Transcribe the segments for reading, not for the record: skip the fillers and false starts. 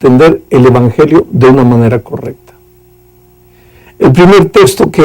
entender el Evangelio de una manera correcta. El primer texto que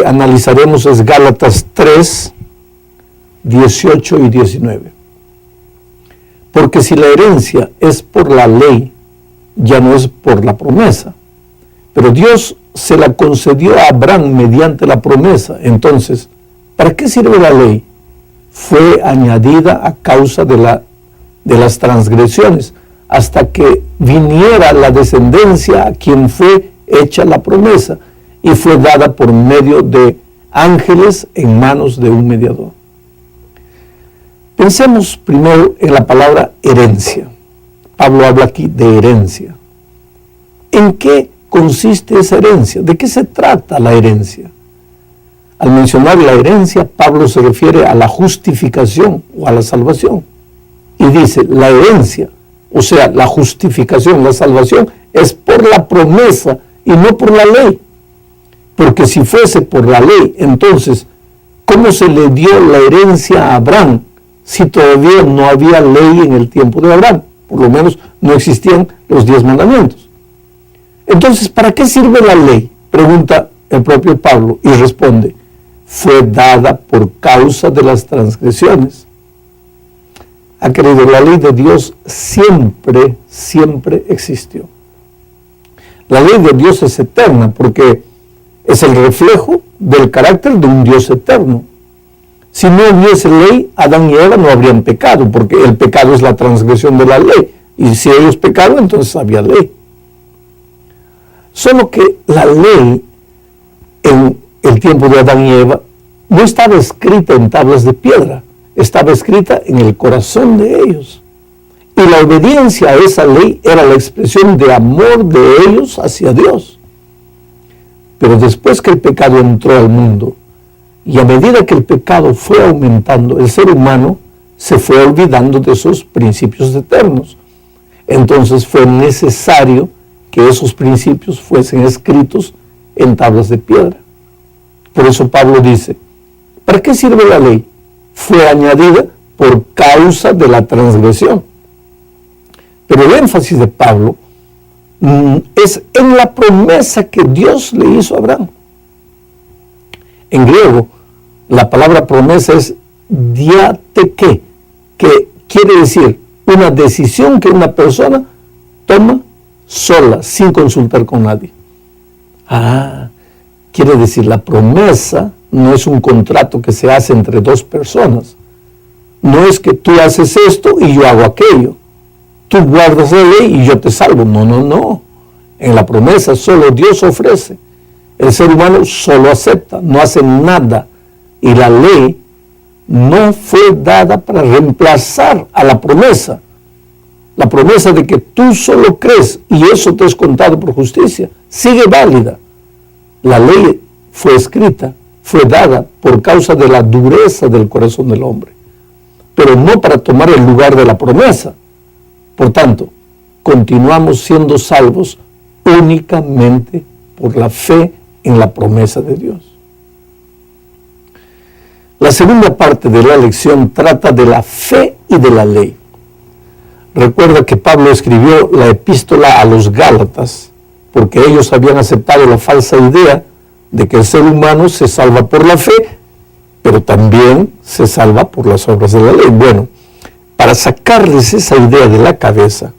analizaremos es Gálatas 3, 18 y 19. Porque si la herencia es por la ley, ya no es por la promesa. Pero Dios se la concedió a Abraham mediante la promesa. Entonces, ¿para qué sirve la ley? Fue añadida a causa de las transgresiones, hasta que viniera la descendencia a quien fue hecha la promesa, y fue dada por medio de ángeles en manos de un mediador. Pensemos primero en la palabra herencia. Pablo habla aquí de herencia. ¿En qué consiste esa herencia? ¿De qué se trata la herencia? Al mencionar la herencia, Pablo se refiere a la justificación o a la salvación. Y dice, la herencia, o sea, la justificación, la salvación, es por la promesa y no por la ley. Porque si fuese por la ley, entonces, ¿cómo se le dio la herencia a Abraham si todavía no había ley en el tiempo de Abraham? Por lo menos no existían los 10 mandamientos. Entonces, ¿para qué sirve la ley? Pregunta el propio Pablo y responde, fue dada por causa de las transgresiones. Querido, la ley de Dios siempre existió. La ley de Dios es eterna porque es el reflejo del carácter de un Dios eterno. Si no hubiese ley, Adán y Eva no habrían pecado, porque el pecado es la transgresión de la ley. Y si ellos pecaron, entonces había ley. Solo que la ley, en el tiempo de Adán y Eva, no estaba escrita en tablas de piedra, estaba escrita en el corazón de ellos. Y la obediencia a esa ley era la expresión de amor de ellos hacia Dios. Pero después que el pecado entró al mundo, y a medida que el pecado fue aumentando, el ser humano se fue olvidando de esos principios eternos. Entonces fue necesario que esos principios fuesen escritos en tablas de piedra. Por eso Pablo dice, ¿para qué sirve la ley? Fue añadida por causa de la transgresión. Pero el énfasis de Pablo es en la promesa que Dios le hizo a Abraham. En griego, la palabra promesa es diateke, que quiere decir una decisión que una persona toma sola, sin consultar con nadie. Quiere decir, la promesa no es un contrato que se hace entre dos personas. No es que tú haces esto y yo hago aquello. Tú guardas la ley y yo te salvo. No. En la promesa solo Dios ofrece. El ser humano solo acepta, no hace nada. Y la ley no fue dada para reemplazar a la promesa. La promesa de que tú solo crees y eso te es contado por justicia sigue válida. La ley fue escrita, fue dada por causa de la dureza del corazón del hombre, pero no para tomar el lugar de la promesa. Por tanto, continuamos siendo salvos únicamente por la fe en la promesa de Dios. La segunda parte de la lección trata de la fe y de la ley. Recuerda que Pablo escribió la epístola a los Gálatas porque ellos habían aceptado la falsa idea de que el ser humano se salva por la fe, pero también se salva por las obras de la ley. Bueno, para sacarles esa idea de la cabeza,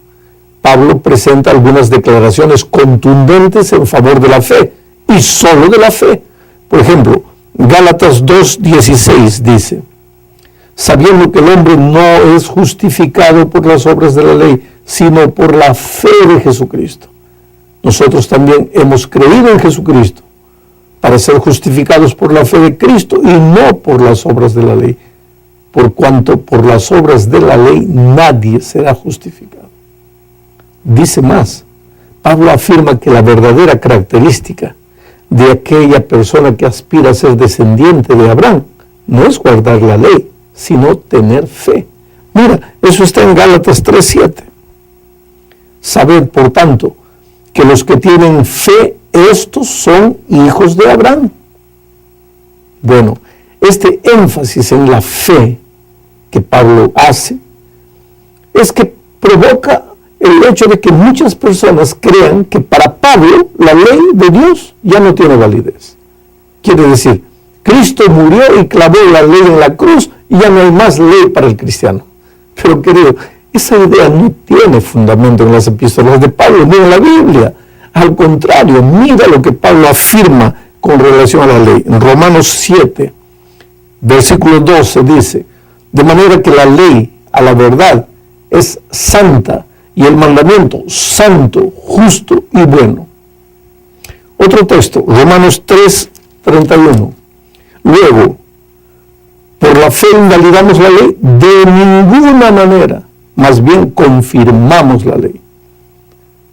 Pablo presenta algunas declaraciones contundentes en favor de la fe, y solo de la fe. Por ejemplo, Gálatas 2:16 dice: sabiendo que el hombre no es justificado por las obras de la ley, sino por la fe de Jesucristo. Nosotros también hemos creído en Jesucristo para ser justificados por la fe de Cristo y no por las obras de la ley, por cuanto por las obras de la ley nadie será justificado. Dice más, Pablo afirma que la verdadera característica de aquella persona que aspira a ser descendiente de Abraham no es guardar la ley, sino tener fe. Mira, eso está en Gálatas 3:7. Sabed, por tanto, que los que tienen fe, estos son hijos de Abraham. Bueno, este énfasis en la fe que Pablo hace es que provoca el hecho de que muchas personas crean que para Pablo la ley de Dios ya no tiene validez. Quiere decir, Cristo murió y clavó la ley en la cruz y ya no hay más ley para el cristiano. Pero querido, esa idea no tiene fundamento en las epístolas de Pablo ni en la Biblia. Al contrario, mira lo que Pablo afirma con relación a la ley. En Romanos 7, versículo 12 dice: de manera que la ley, a la verdad, es santa, y el mandamiento santo, justo y bueno. Otro texto, Romanos 3:31. Luego, por la fe invalidamos la ley de ninguna manera, más bien confirmamos la ley.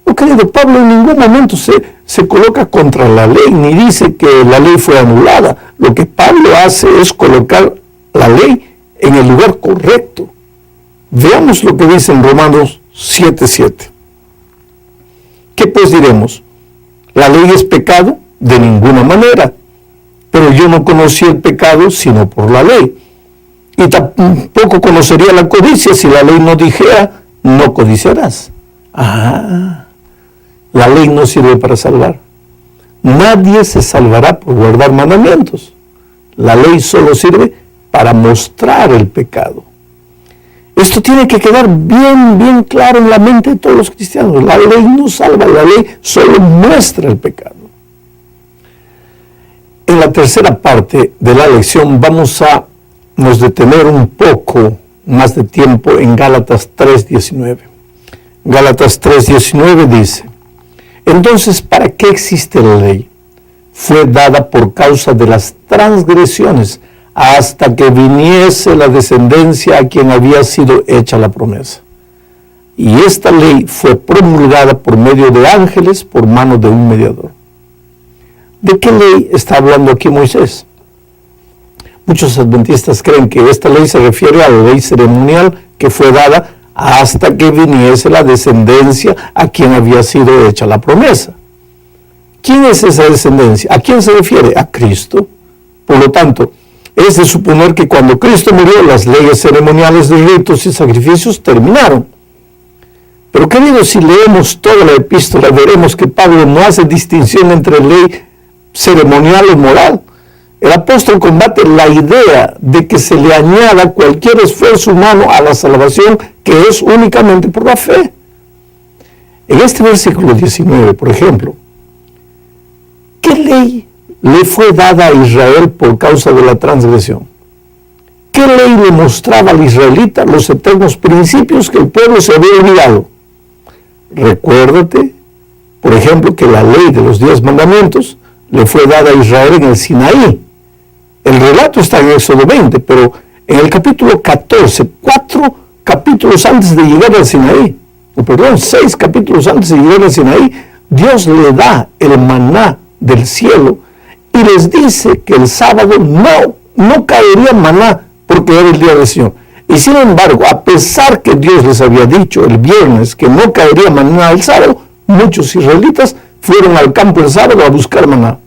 No, querido, Pablo en ningún momento se coloca contra la ley, ni dice que la ley fue anulada. Lo que Pablo hace es colocar la ley en el lugar correcto. Veamos lo que dice en Romanos 7:7. ¿Qué pues diremos? ¿La ley es pecado? De ninguna manera. Pero yo no conocí el pecado sino por la ley. Y tampoco conocería la codicia si la ley no dijera, no codiciarás. La ley no sirve para salvar. Nadie se salvará por guardar mandamientos. La ley solo sirve para mostrar el pecado. Esto tiene que quedar bien claro en la mente de todos los cristianos. La ley no salva, la ley solo muestra el pecado. En la tercera parte de la lección vamos a nos detener un poco más de tiempo en Gálatas 3:19. Gálatas 3:19 dice: entonces, ¿para qué existe la ley? Fue dada por causa de las transgresiones, hasta que viniese la descendencia a quien había sido hecha la promesa. Y esta ley fue promulgada por medio de ángeles por mano de un mediador. ¿De qué ley está hablando aquí Moisés? Muchos adventistas creen que esta ley se refiere a la ley ceremonial que fue dada hasta que viniese la descendencia a quien había sido hecha la promesa. ¿Quién es esa descendencia? ¿A quién se refiere? A Cristo. Por lo tanto, es de suponer que cuando Cristo murió, las leyes ceremoniales de ritos y sacrificios terminaron. Pero queridos, si leemos toda la epístola, veremos que Pablo no hace distinción entre ley ceremonial o moral. el apóstol combate la idea de que se le añada cualquier esfuerzo humano a la salvación, que es únicamente por la fe. En este versículo 19, por ejemplo, ¿qué ley le fue dada a Israel por causa de la transgresión? ¿Qué ley le mostraba al israelita los eternos principios que el pueblo se había olvidado? Recuérdate, por ejemplo, que la ley de los 10 mandamientos le fue dada a Israel en el Sinaí. El relato está en Éxodo 20, pero en el capítulo 14, 4 capítulos antes de llegar al Sinaí, 6 capítulos antes de llegar al Sinaí, Dios le da el maná del cielo y les dice que el sábado no caería maná porque era el día del Señor. Y sin embargo, a pesar que Dios les había dicho el viernes que no caería maná el sábado, muchos israelitas fueron al campo el sábado a buscar maná.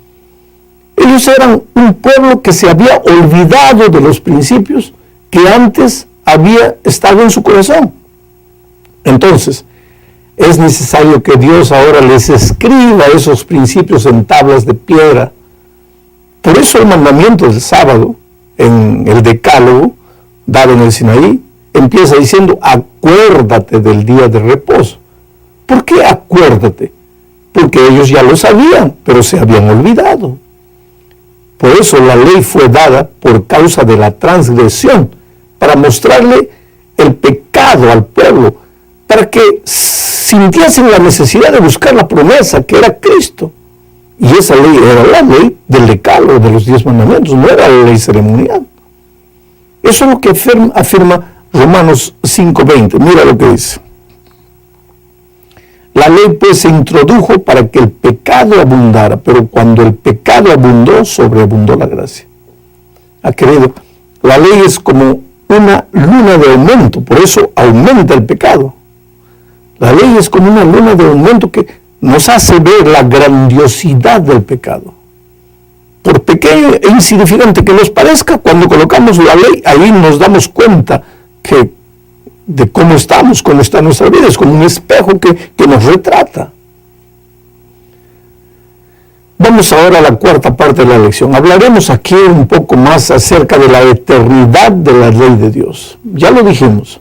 Ellos eran un pueblo que se había olvidado de los principios que antes había estado en su corazón. Entonces, es necesario que Dios ahora les escriba esos principios en tablas de piedra. Por eso el mandamiento del sábado, en el decálogo, dado en el Sinaí, empieza diciendo, acuérdate del día de reposo. ¿Por qué acuérdate? Porque ellos ya lo sabían, pero se habían olvidado. Por eso la ley fue dada por causa de la transgresión, para mostrarle el pecado al pueblo, para que sintiesen la necesidad de buscar la promesa que era Cristo. Y esa ley era la ley del decálogo de los 10 mandamientos, no era la ley ceremonial. Eso es lo que afirma Romanos 5:20. Mira lo que dice. La ley pues se introdujo para que el pecado abundara, pero cuando el pecado abundó, sobreabundó la gracia. Querido, la ley es como una luna de aumento, por eso aumenta el pecado. La ley es como una luna de aumento que nos hace ver la grandiosidad del pecado. Por pequeño e insignificante que nos parezca, cuando colocamos la ley, ahí nos damos cuenta de cómo estamos, cómo está nuestra vida. Es como un espejo que nos retrata. Vamos ahora a la cuarta parte de la lección. Hablaremos aquí un poco más acerca de la eternidad de la ley de Dios. Ya lo dijimos.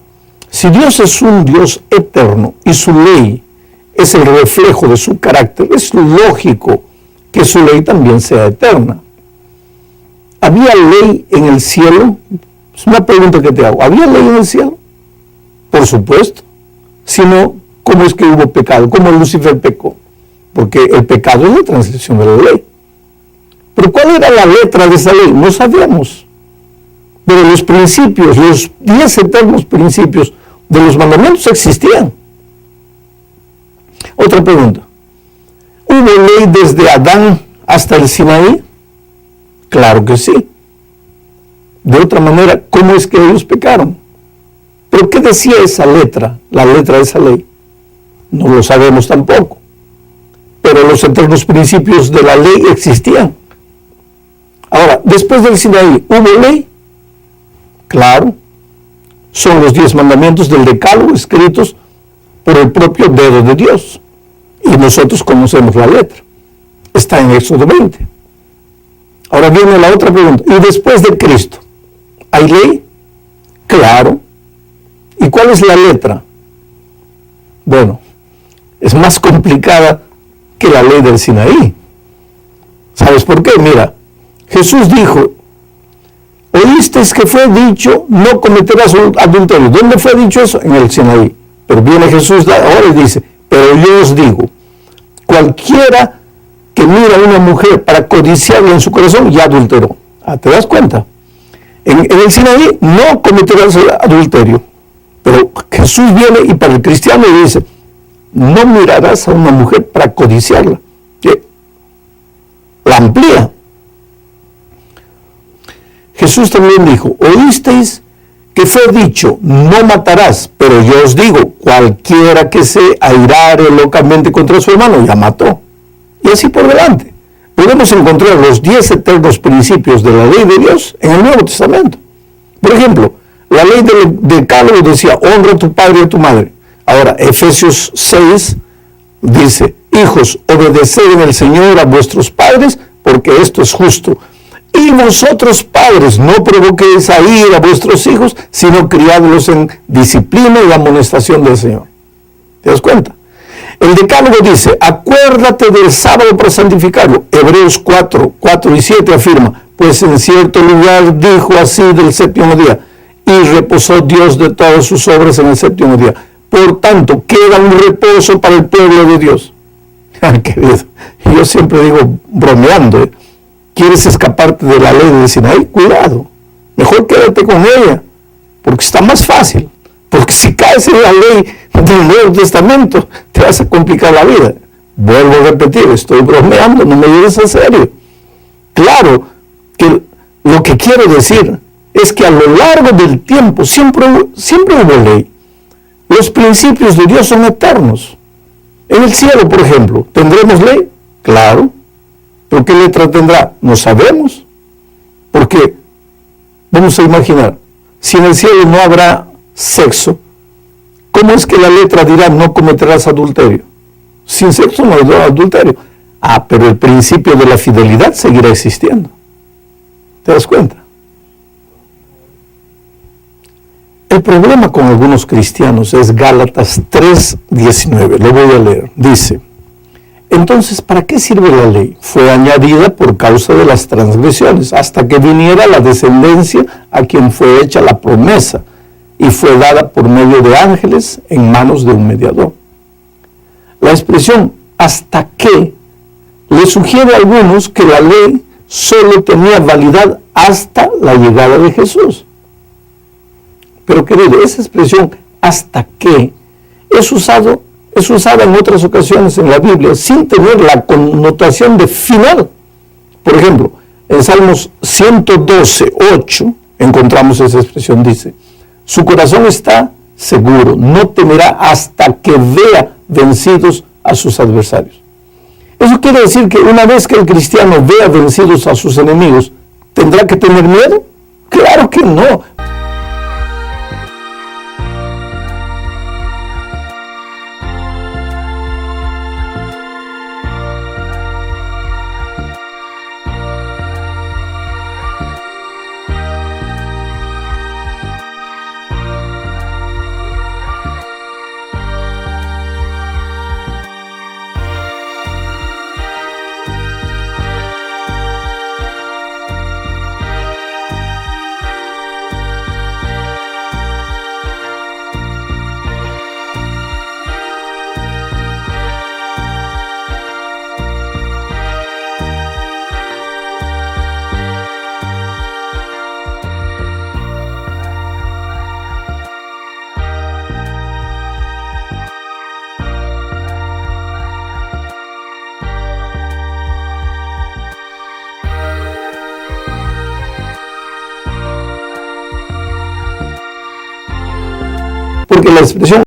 Si Dios es un Dios eterno y su ley es el reflejo de su carácter, es lógico que su ley también sea eterna. ¿Había ley en el cielo? Es una pregunta que te hago. ¿Había ley en el cielo? Por supuesto. Si no, ¿cómo es que hubo pecado? ¿Cómo Lucifer pecó? Porque el pecado es la transgresión de la ley. Pero ¿cuál era la letra de esa ley? No sabíamos. Pero los principios, los 10 eternos principios de los mandamientos existían. Otra pregunta. ¿Hubo ley desde Adán hasta el Sinaí? Claro que sí. De otra manera, ¿cómo es que ellos pecaron? ¿Pero qué decía esa letra, la letra de esa ley? No lo sabemos tampoco. Pero los eternos principios de la ley existían. Ahora, después del Sinaí, ¿hubo ley? Claro. Son los 10 mandamientos del decálogo escritos por el propio dedo de Dios. Y nosotros conocemos la letra. Está en Éxodo 20. Ahora viene la otra pregunta. ¿Y después de Cristo? ¿Hay ley? Claro. ¿Y cuál es la letra? Bueno, es más complicada que la ley del Sinaí. ¿Sabes por qué? Mira, Jesús dijo, oísteis que fue dicho, no cometerás adulterio. ¿Dónde fue dicho eso? En el Sinaí. Pero viene Jesús ahora y dice, pero yo os digo, cualquiera que mira a una mujer para codiciarla en su corazón, ya adulteró. ¿Te das cuenta? En el Sinaí no cometerás adulterio. Pero Jesús viene y para el cristiano le dice, no mirarás a una mujer para codiciarla. ¿Qué? La amplía. Jesús también dijo, oísteis que fue dicho, no matarás, pero yo os digo, cualquiera que se airare locamente contra su hermano, ya mató. Y así por delante. Podemos encontrar los 10 eternos principios de la ley de Dios en el Nuevo Testamento. Por ejemplo, la ley del decálogo decía, honra a tu padre y a tu madre. Ahora, Efesios 6 dice, hijos, obedeced en el Señor a vuestros padres, porque esto es justo. Y vosotros, padres, no provoquéis a ira a vuestros hijos, sino criadlos en disciplina y amonestación del Señor. ¿Te das cuenta? El Decálogo dice, acuérdate del sábado para santificarlo. Hebreos 4, 4 y 7 afirma, pues en cierto lugar dijo así del séptimo día, y reposó Dios de todas sus obras en el séptimo día. Por tanto, queda un reposo para el pueblo de Dios. Querido, yo siempre digo, bromeando, ¿quieres escaparte de la ley de Sinaí? Cuidado, mejor quédate con ella, porque está más fácil. Porque si caes en la ley del Nuevo Testamento, te vas a complicar la vida. Vuelvo a repetir, estoy bromeando, no me lleves en serio. Claro que lo que quiero decir es que a lo largo del tiempo siempre hubo ley. Los principios de Dios son eternos. En el cielo, por ejemplo, ¿tendremos ley? Claro. ¿Pero qué letra tendrá? No sabemos. Porque, vamos a imaginar, si en el cielo no habrá sexo, ¿cómo es que la letra dirá no cometerás adulterio? Sin sexo no habrá adulterio. Pero el principio de la fidelidad seguirá existiendo. ¿Te das cuenta? El problema con algunos cristianos es Gálatas 3:19. Lo voy a leer. Dice, entonces, ¿para qué sirve la ley? Fue añadida por causa de las transgresiones, hasta que viniera la descendencia a quien fue hecha la promesa, y fue dada por medio de ángeles en manos de un mediador. La expresión hasta que le sugiere a algunos que la ley solo tenía validad hasta la llegada de Jesús. Pero querido, esa expresión hasta que es usada en otras ocasiones en la Biblia sin tener la connotación de final. Por ejemplo, en Salmos 112, 8 encontramos esa expresión, dice, su corazón está seguro, no temerá hasta que vea vencidos a sus adversarios. Eso quiere decir que una vez que el cristiano vea vencidos a sus enemigos, ¿tendrá que tener miedo? Claro que no. Porque la expresión